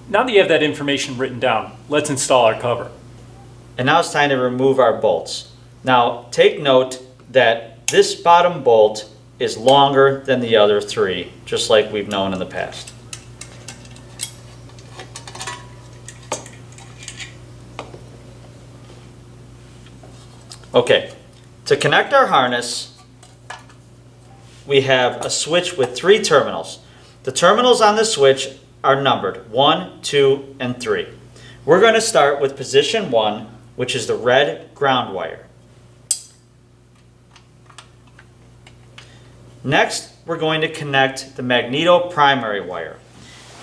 Now that you have that information written down, let's install our cover. And now it's time to remove our bolts. Now take note that this bottom bolt is longer than the other three, just like we've known in the past. Okay, to connect our harness, we have a switch with 3 terminals. The terminals on the switch are numbered 1, 2, and 3. We're going to start with position 1, which is the red ground wire. Next, we're going to connect the magneto primary wire.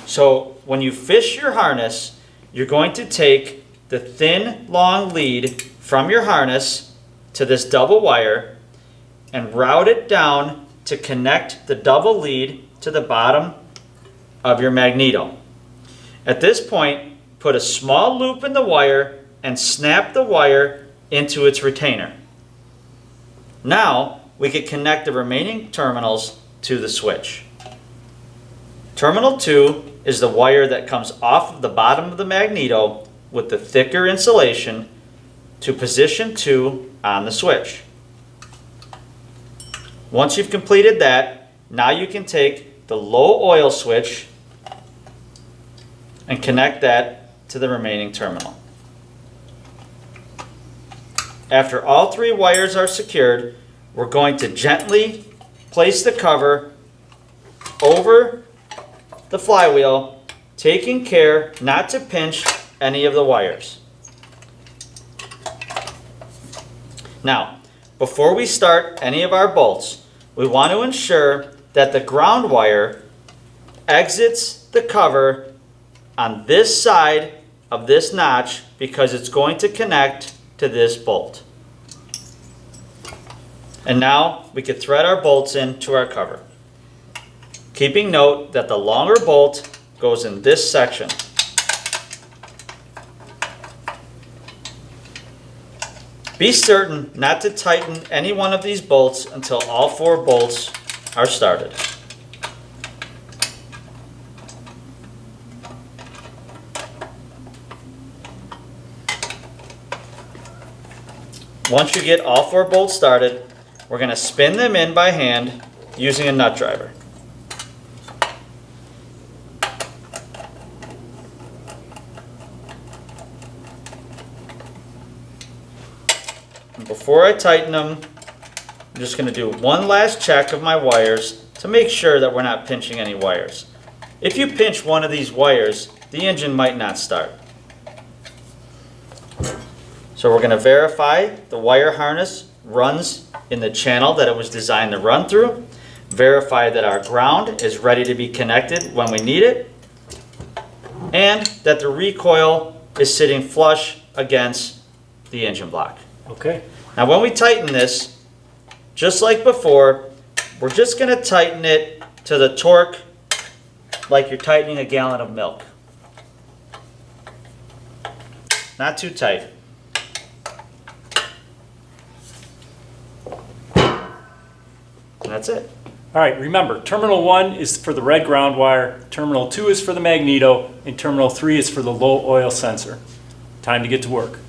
So when you fish your harness, you're going to take the thin, long lead from your harness to this double wire and route it down to connect the double lead to the bottom of your magneto. At this point, put a small loop in the wire and snap the wire into its retainer. Now we can connect the remaining terminals to the switch. Terminal 2 is the wire that comes off of the bottom of the magneto with the thicker insulation to position 2 on the switch. Once you've completed that, now you can take the low oil switch and connect that to the remaining terminal. After all 3 wires are secured, we're going to gently place the cover over the flywheel, taking care not to pinch any of the wires. Now, before we start any of our bolts, we want to ensure that the ground wire exits the cover on this side of this notch because it's going to connect to this bolt. And now we can thread our bolts into our cover. Keeping note that the longer bolt goes in this section. Be certain not to tighten any one of these bolts until all 4 bolts are started. Once you get all 4 bolts started, we're going to spin them in by hand using a nut driver. And before I tighten them, I'm just going to do one last check of my wires to make sure that we're not pinching any wires. If you pinch one of these wires, the engine might not start. So we're going to verify the wire harness runs in the channel that it was designed to run through. Verify that our ground is ready to be connected when we need it. And that the recoil is sitting flush against the engine block. Okay. Now when we tighten this, just like before, we're just going to tighten it to the torque like you're tightening a gallon of milk. Not too tight. And that's it. All right, remember, terminal 1 is for the red ground wire, terminal 2 is for the magneto, and terminal 3 is for the low oil sensor. Time to get to work.